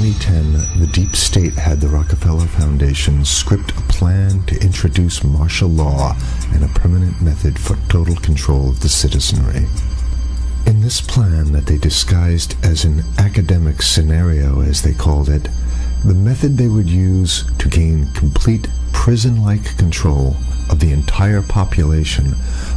2010, the deep state had the Rockefeller Foundation script a plan to introduce martial law and a permanent method for total control of the citizenry. In this plan that they disguised as an academic scenario, as they called it, the method they would use to gain complete prison-like control of the entire population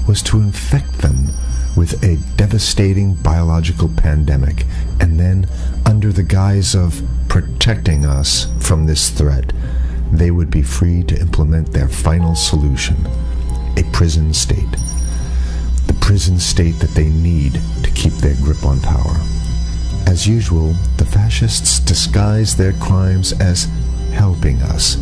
was to infect them with a devastating biological pandemic, and then, under the guise of protecting us from this threat, they would be free to implement their final solution, a prison state. The prison state that they need to keep their grip on power. As usual, the fascists disguise their crimes as helping us,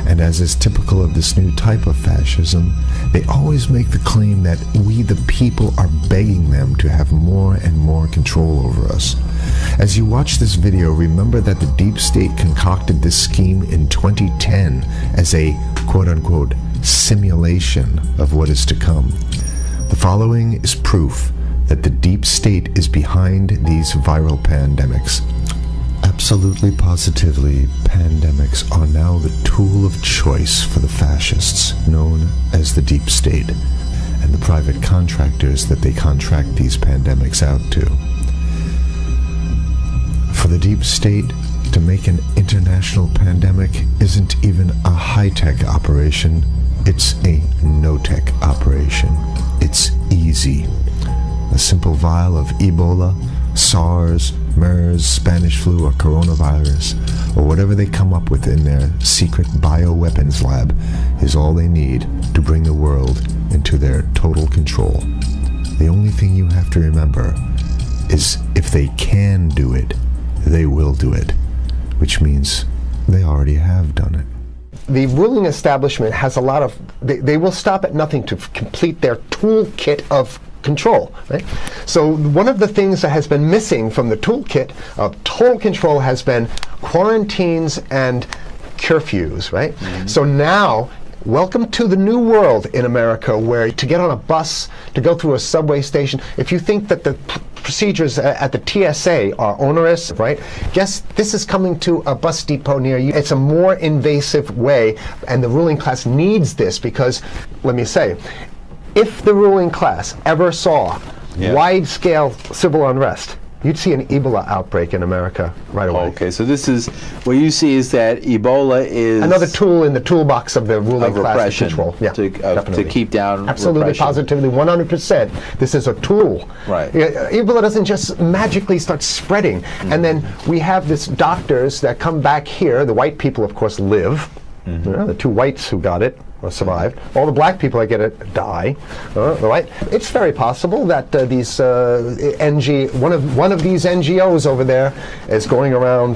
and as is typical of this new type of fascism, they always make the claim that we the people are begging them to have more and more control over us. As you watch this video, remember that the deep state concocted this scheme in 2010 as a quote-unquote simulation of what is to come. The following is proof that the deep state is behind these viral pandemics. Absolutely positively, pandemics are now the tool of choice for the fascists, known as the deep state, and the private contractors that they contract these pandemics out to. For the deep state, to make an international pandemic isn't even a high-tech operation, it's a no-tech operation. It's easy. A simple vial of Ebola, SARS, MERS, Spanish flu, or coronavirus, or whatever they come up with in their secret bioweapons lab, is all they need to bring the world into their total control. The only thing you have to remember is if they can do it, they will do it, which means they already have done it. The ruling establishment has a lot of, they will stop at nothing to complete their toolkit of control, right? So one of the things that has been missing from the toolkit of total control has been quarantines and curfews, right? Mm-hmm. So now, welcome to the new world in America, where to get on a bus, to go through a subway station, if you think that the procedures at the TSA are onerous, right? Guess this is coming to a bus depot near you. It's a more invasive way, and the ruling class needs this because, let me say, if the ruling class ever saw wide-scale civil unrest, you'd see an Ebola outbreak in America right away. Okay, so this is, what you see is that Ebola is another tool in the toolbox of the ruling class to control. Yeah, to keep down absolutely, repression. Positively, 100%. This is a tool. Right. Ebola doesn't just magically start spreading. Mm-hmm. And then we have this doctors that come back here. The white people, of course, live. Mm-hmm. You know, the two whites who got it or survived. All the black people that get it die. Right? It's very possible that these one of these NGOs over there is going around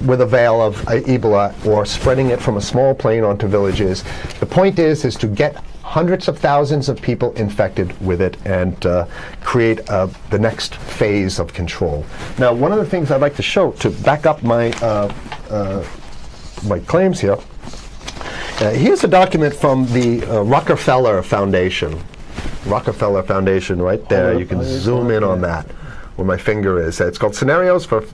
with a veil of Ebola or spreading it from a small plane onto villages. The point is to get hundreds of thousands of people infected with it and create the next phase of control. Now, one of the things I'd like to show to back up my my claims here. Here's a document from the Rockefeller Foundation. Rockefeller Foundation, right there. You can zoom in on that, where my finger is. It's called Scenarios for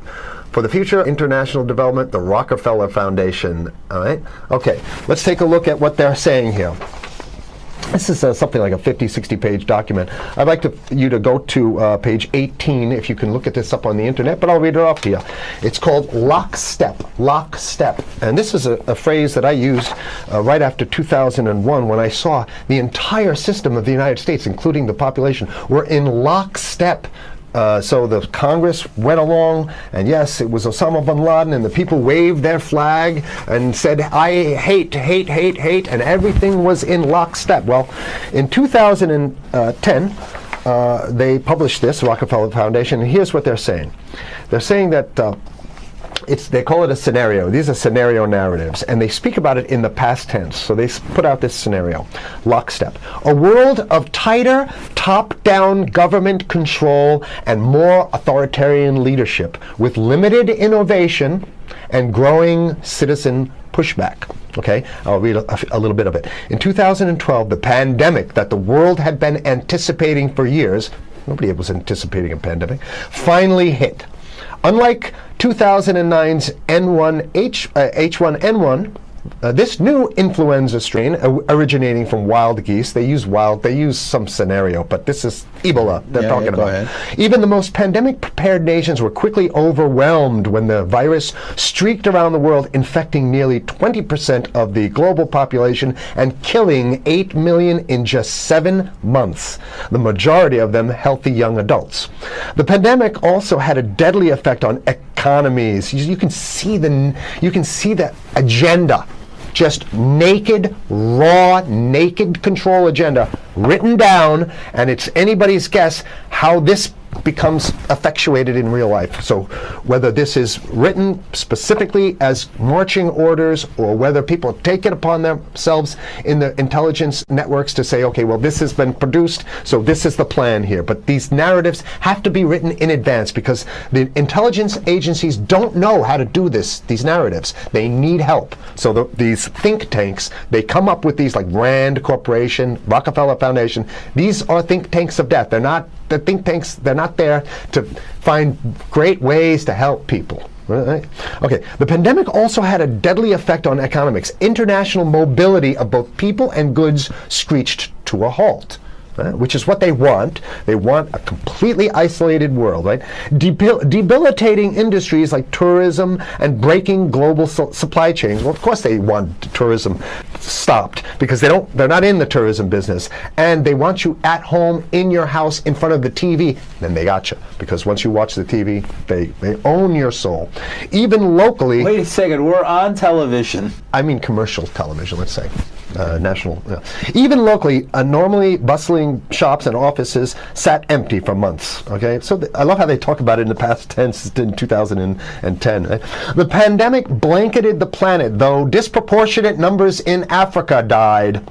the Future International Development, the Rockefeller Foundation. All right. Okay. Let's take a look at what they're saying here. This is something like a 50, 60-page document. I'd like you to go to page 18, if you can look at this up on the internet, but I'll read it off to you. It's called lockstep, lockstep. And this is a phrase that I used right after 2001 when I saw the entire system of the United States, including the population, were in lockstep. So the Congress went along, and yes, it was Osama bin Laden, and the people waved their flag and said, I hate, hate, hate, hate, and everything was in lockstep. Well, in 2010, they published this, Rockefeller Foundation, and here's what they're saying. They're saying that they call it a scenario. These are scenario narratives, and they speak about it in the past tense. So they put out this scenario, lockstep. A world of tighter, top-down government control and more authoritarian leadership with limited innovation and growing citizen pushback. Okay, I'll read a little bit of it. In 2012, the pandemic that the world had been anticipating for years, nobody was anticipating a pandemic, finally hit. Unlike 2009's H1N1, this new influenza strain originating from wild geese, they use some scenario, but this is Ebola they're talking about. Ahead. Even the most pandemic-prepared nations were quickly overwhelmed when the virus streaked around the world, infecting nearly 20% of the global population and killing 8 million in just 7 months, the majority of them healthy young adults. The pandemic also had a deadly effect on economies. You can see the agenda. Just naked, raw, naked control agenda written down, and it's anybody's guess how this becomes effectuated in real life. So whether this is written specifically as marching orders or whether people take it upon themselves in the intelligence networks to say, okay, well, this has been produced, so this is the plan here. But these narratives have to be written in advance because the intelligence agencies don't know how to do these narratives. They need help. So these think tanks, they come up with these like Rand Corporation, Rockefeller Foundation. These are think tanks of death. They're not the think tanks, they're not there to find great ways to help people. Right? Okay, the pandemic also had a deadly effect on economics. International mobility of both people and goods screeched to a halt. Which is what they want. They want a completely isolated world, right? Debilitating industries like tourism and breaking global supply chains. Well, of course they want tourism stopped because they're not in the tourism business, and they want you at home in your house in front of the TV. Then they got you because once you watch the TV, they own your soul. Even locally. Wait a second, we're on television. I mean commercial television, let's say. National. Even locally, normally bustling shops and offices sat empty for months. Okay, so I love how they talk about it in the past tense in 2010. Right? The pandemic blanketed the planet, though disproportionate numbers in Africa died.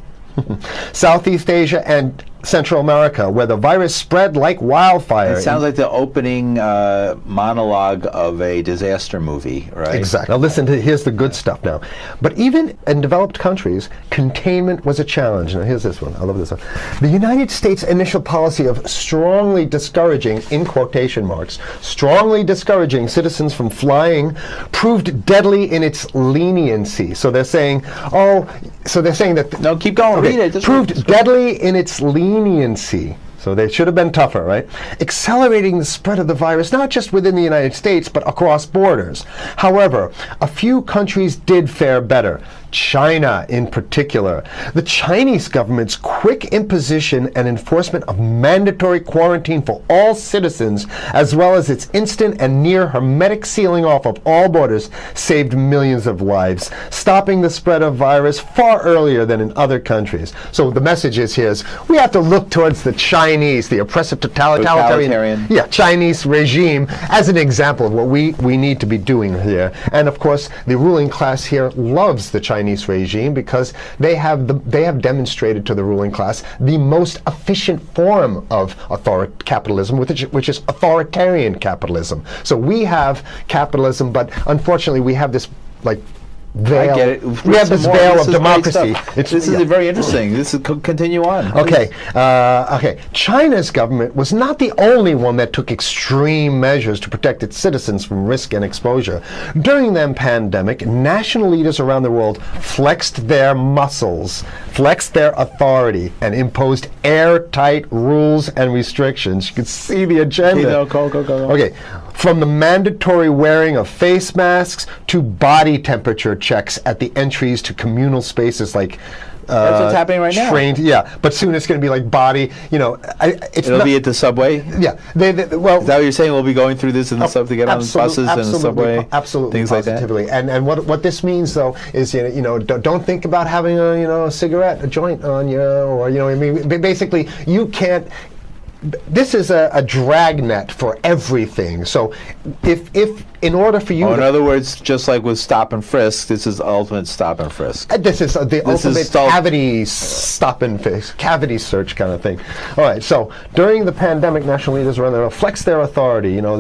Southeast Asia and Central America, where the virus spread like wildfire. It sounds like the opening monologue of a disaster movie, right? Exactly. Now listen here's the good stuff now. But even in developed countries, containment was a challenge. Now here's this one. I love this one. The United States' initial policy of strongly discouraging, in quotation marks, strongly discouraging citizens from flying proved deadly in its leniency. So they're saying, that... No, keep going. Okay, read it. Proved deadly in its leniency. So they should have been tougher, right? Accelerating the spread of the virus, not just within the United States, but across borders. However, a few countries did fare better. China in particular. The Chinese government's quick imposition and enforcement of mandatory quarantine for all citizens, as well as its instant and near hermetic sealing off of all borders, saved millions of lives, stopping the spread of virus far earlier than in other countries. So the message here is we have to look towards the Chinese, the oppressive totalitarian Chinese regime as an example of what we need to be doing here. And of course, the ruling class here loves the Chinese regime because they have demonstrated to the ruling class the most efficient form of capitalism, which is authoritarian capitalism. So we have capitalism, but unfortunately we have this veil. I get it. We have this veil of democracy. This is very interesting. This is continue on. Okay. China's government was not the only one that took extreme measures to protect its citizens from risk and exposure. During the pandemic, national leaders around the world flexed their muscles, flexed their authority, and imposed airtight rules and restrictions. You can see the agenda. Go. Okay. From the mandatory wearing of face masks to body temperature checks at the entries to communal spaces like that's what's happening right now. Yeah, but soon it's going to be like body. It'll be at the subway. Yeah, is that what you're saying? We'll be going through this in the subway to get on buses and the subway, absolutely, things positively. like that. And what this means though is don't think about having a cigarette, a joint on you, or basically you can't. This is a dragnet for everything. So if in order for you in other words, just like with stop and frisk, this is ultimate stop and frisk. This is the ultimate cavity stop and frisk, cavity search kind of thing. All right, so during the pandemic, national leaders around there flex their authority. Now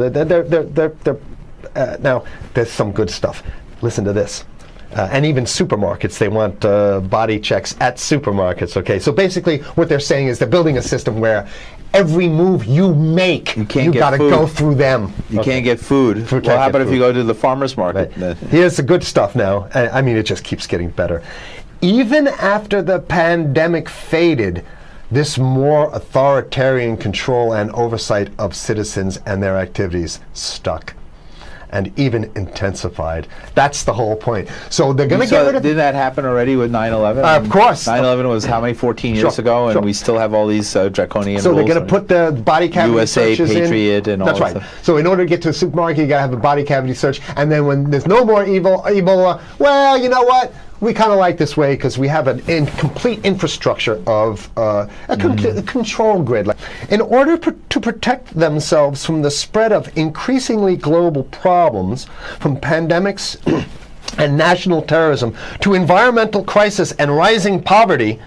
there's some good stuff. Listen to this. And even supermarkets, they want body checks at supermarkets, okay? So basically what they're saying is they're building a system where every move you make, you got to go through them. You can't get food. Well, how about if you go to the farmer's market? Right. Here's the good stuff now. I mean, it just keeps getting better. Even after the pandemic faded, this more authoritarian control and oversight of citizens and their activities stuck and even intensified. That's the whole point. So they're going to get rid of... Did that happen already with 9/11? Of course. 9/11 was how many, 14 years ago, and we still have all these draconian rules. So they're going to put the body cavity USA, searches Patriot, and all that. That's right. So in order to get to a supermarket, you got to have a body cavity search, and then when there's no more Ebola, well, you know what? We kind of like this way because we have an complete infrastructure of a control grid. In order to protect themselves from the spread of increasingly global problems, from pandemics and national terrorism to environmental crisis and rising poverty,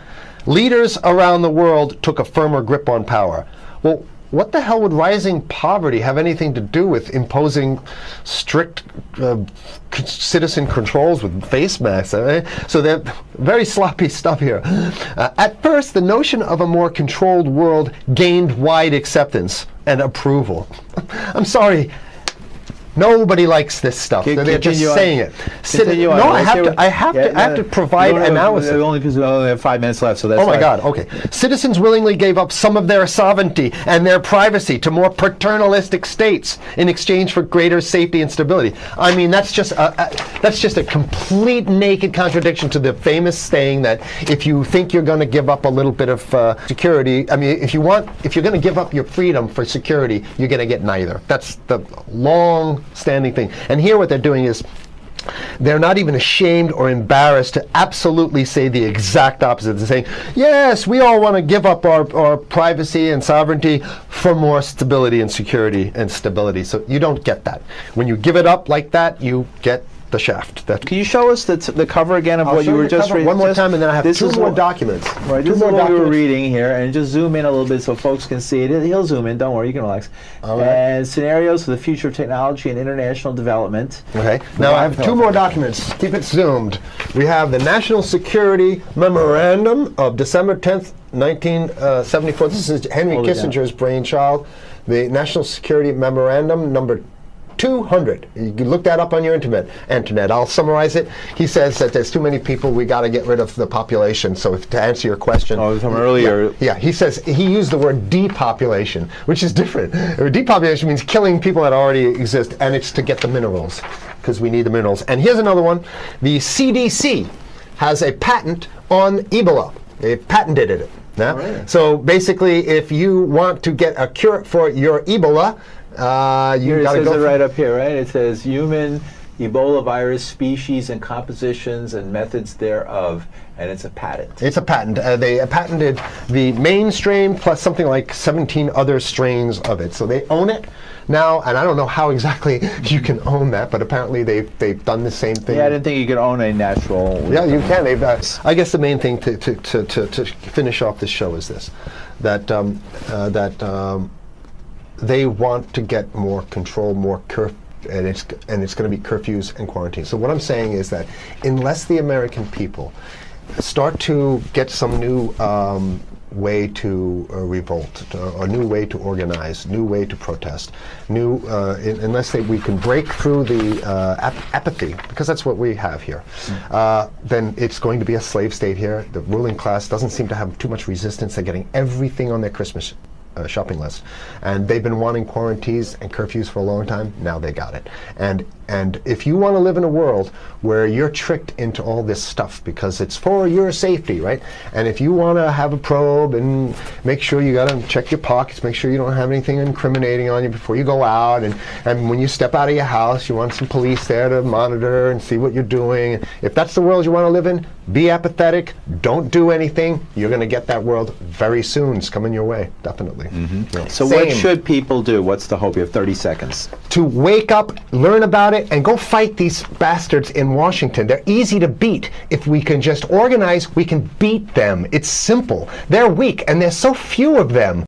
leaders around the world took a firmer grip on power. Well, what the hell would rising poverty have anything to do with imposing strict citizen controls with face masks? So they're very sloppy stuff here. At first, the notion of a more controlled world gained wide acceptance and approval. I'm sorry. Nobody likes this stuff. They're just saying it. No, I have to provide analysis. Only because we only have 5 minutes left, so that's. Oh my God. Okay. Citizens willingly gave up some of their sovereignty and their privacy to more paternalistic states in exchange for greater safety and stability. I mean, that's just a complete naked contradiction to the famous saying that if you think you're going to give up a little bit of security, I mean, if you're going to give up your freedom for security, you're going to get neither. That's the long-standing thing. And here what they're doing is they're not even ashamed or embarrassed to absolutely say the exact opposite. They're saying, yes, we all want to give up our privacy and sovereignty for more stability and security and stability. So you don't get that. When you give it up like that, you get the shaft. Can you show us the cover again of what you were just reading? One more time, and then I have two more documents. Right, this is what we were reading here, and just zoom in a little bit so folks can see it. He'll zoom in, don't worry, you can relax. And scenarios for the future of technology and international development. Okay, now I have two more documents. Keep it zoomed. We have the National Security Memorandum of December 10th, 1974. This is Henry Kissinger's brainchild. The National Security Memorandum number 200. You can look that up on your internet. I'll summarize it. He says that there's too many people, we got to get rid of the population. So to answer your question. From earlier. Yeah, he says, he used the word depopulation, which is different. Depopulation means killing people that already exist, and it's to get the minerals, because we need the minerals. And here's another one. The CDC has a patent on Ebola. They patented it. Yeah? Right. So basically, if you want to get a cure for your Ebola, it says it right up here, right? It says human Ebola virus species and compositions and methods thereof, and it's a patent. It's a patent. They patented the main strain plus something like 17 other strains of it. So they own it now, and I don't know how exactly you can own that, but apparently they've done the same thing. Yeah, I didn't think you could own a natural. Yeah, you can. I guess the main thing to finish off this show is this: that they want to get more control, more and it's going to be curfews and quarantines. So what I'm saying is that unless the American people start to get some new way to revolt, a new way to organize, new way to protest, unless we can break through the apathy, because that's what we have here, then it's going to be a slave state here. The ruling class doesn't seem to have too much resistance. They're getting everything on their Christmas shopping list, and they've been wanting quarantines and curfews for a long time. Now they got it. And if you want to live in a world where you're tricked into all this stuff because it's for your safety, right? And if you want to have a probe and make sure you got to check your pockets, make sure you don't have anything incriminating on you before you go out, and when you step out of your house, you want some police there to monitor and see what you're doing. If that's the world you want to live in, be apathetic, don't do anything. You're going to get that world very soon. It's coming your way, definitely. Mm-hmm. Yeah. So what should people do? What's the hope? You have 30 seconds. To wake up, learn about it, and go fight these bastards in Washington. They're easy to beat. If we can just organize, we can beat them. It's simple. They're weak, and there's so few of them.